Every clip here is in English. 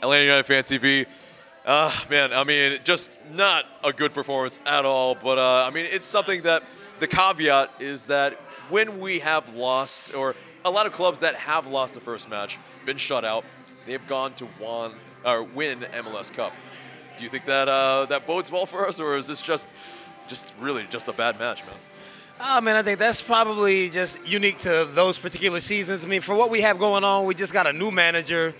Atlanta United Fan TV. Man, I mean, just not a good performance at all. But, I mean, it's something that the caveat is that when we have lost, or a lot of clubs that have lost the first match, been shut out, they've gone to win MLS Cup. Do you think that that bodes well for us, or is this just really just a bad match, man? Oh, man, I think that's probably just unique to those particular seasons. I mean, for what we have going on, we just got a new manager.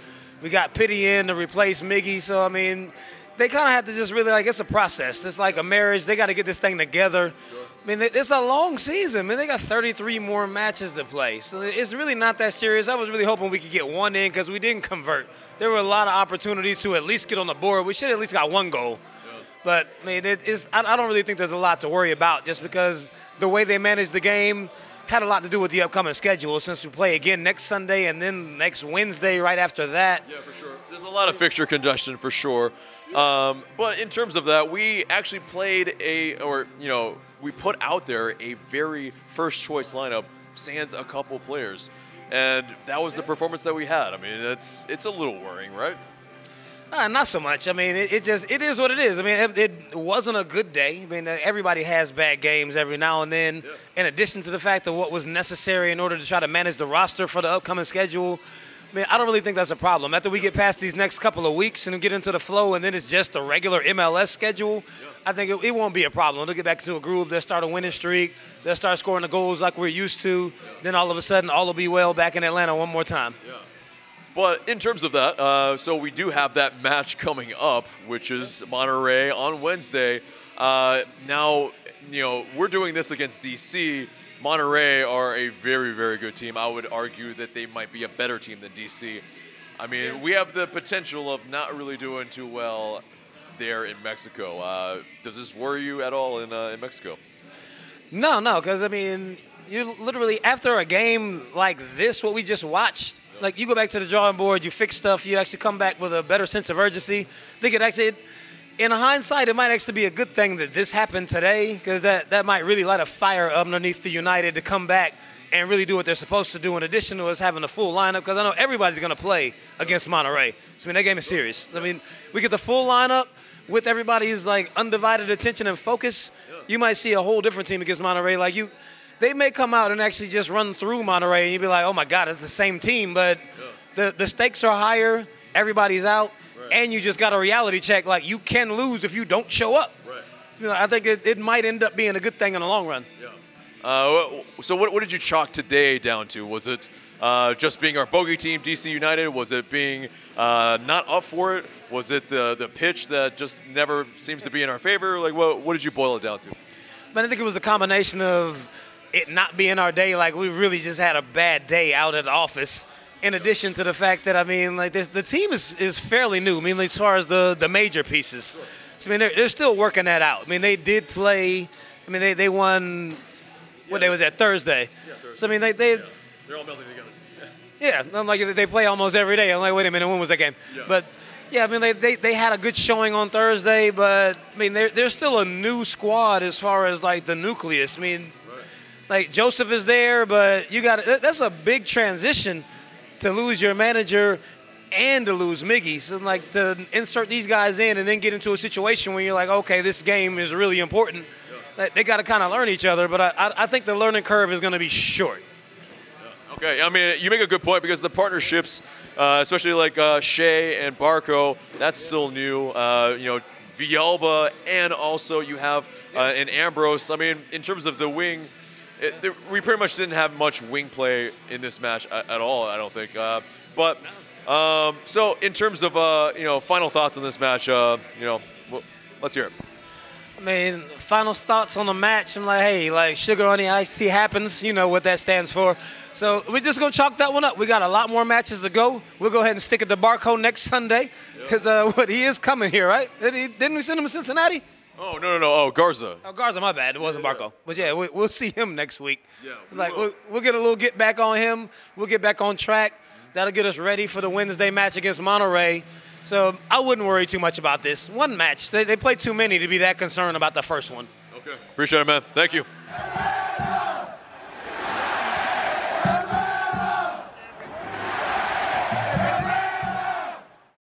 We got Pitty in to replace Miggy. So, I mean, they kind of have to just really, like, it's a process. It's like a marriage. They got to get this thing together. Sure. I mean, it's a long season. I mean, they got 33 more matches to play. So it's really not that serious. I was really hoping we could get one in because we didn't convert. There were a lot of opportunities to at least get on the board. We should have at least got one goal. Yeah. But, I mean, I don't really think there's a lot to worry about just because the way they managed the game had a lot to do with the upcoming schedule since we play again next Sunday and then next Wednesday right after that. Yeah, for sure. There's a lot of fixture congestion for sure. But in terms of that, we actually played we put out there a very first choice lineup, sans a couple players. And that was the performance that we had. I mean, it's a little worrying, right? Not so much. I mean, it is what it is. I mean, it wasn't a good day. I mean, everybody has bad games every now and then. Yeah. In addition to the fact of what was necessary in order to try to manage the roster for the upcoming schedule, I mean, I don't really think that's a problem. After we get past these next couple of weeks and get into the flow and then it's just a regular MLS schedule, yeah, I think it won't be a problem. They'll get back into a groove. They'll start a winning streak. They'll start scoring the goals like we're used to. Yeah. Then all of a sudden, all will be well back in Atlanta one more time. Yeah. But in terms of that, so we do have that match coming up, which is Monterrey on Wednesday. Now, we're doing this against DC. Monterrey are a very, very good team. I would argue that they might be a better team than DC. I mean, we have the potential of not really doing too well there in Mexico. Does this worry you at all in Mexico? No, because, I mean, you literally, after a game like this, what we just watched, like, you go back to the drawing board, you fix stuff, you actually come back with a better sense of urgency. I think it actually, in hindsight, it might actually be a good thing that this happened today because that might really light a fire underneath the United to come back and really do what they're supposed to do in addition to us having a full lineup because I know everybody's going to play against Monterrey. So, I mean, that game is serious. I mean, we get the full lineup with everybody's, like, undivided attention and focus. You might see a whole different team against Monterrey. Like, they may come out and actually just run through Monterrey and you'd be like, oh, my God, it's the same team. But the stakes are higher. Everybody's out. Right. And you just got a reality check. Like, you can lose if you don't show up. Right. So, I think it might end up being a good thing in the long run. Yeah. So what did you chalk today down to? Was it just being our bogey team, DC United? Was it being not up for it? Was it the pitch that just never seems to be in our favor? Like, what did you boil it down to? But I think it was a combination of it not being our day, like we really just had a bad day out at the office, in addition to the fact that, I mean, like the team is fairly new. I mean, as far as the major pieces. So, I mean, they're still working that out. I mean, they did play, I mean, they won, what day was that, Thursday. Yeah, Thursday. So, I mean, they're all melding together. Yeah, I'm like, they play almost every day. I'm like, wait a minute, when was that game? Yeah. But, yeah, I mean, they had a good showing on Thursday, but, I mean, they're still a new squad as far as, like, the nucleus. I mean, like, Joseph is there, but that's a big transition to lose your manager and to lose Miggy. So, like, to insert these guys in and then get into a situation where you're like, okay, this game is really important. Yeah. They got to kind of learn each other, but I think the learning curve is going to be short. Yeah. Okay, I mean, you make a good point because the partnerships, especially like Shea and Barco, that's still new. Villalba, and also you have an Ambrose. I mean, in terms of the wing, we pretty much didn't have much wing play in this match at all, I don't think. So in terms of final thoughts on this match, let's hear it. I mean, final thoughts on the match. I'm like, hey, like sugar on the iced tea happens. You know what that stands for. So we're just gonna chalk that one up. We got a lot more matches to go. We'll go ahead and stick it to Barco next Sunday because he is coming here, right? Didn't we send him to Cincinnati? Oh, no. Oh, Garza. Oh, Garza, my bad. It wasn't Barco. But, yeah, we'll see him next week. Yeah, we'll get a little get back on him. We'll get back on track. That'll get us ready for the Wednesday match against Monterrey. So I wouldn't worry too much about this. One match. They played too many to be that concerned about the first one. Okay. Appreciate it, man. Thank you.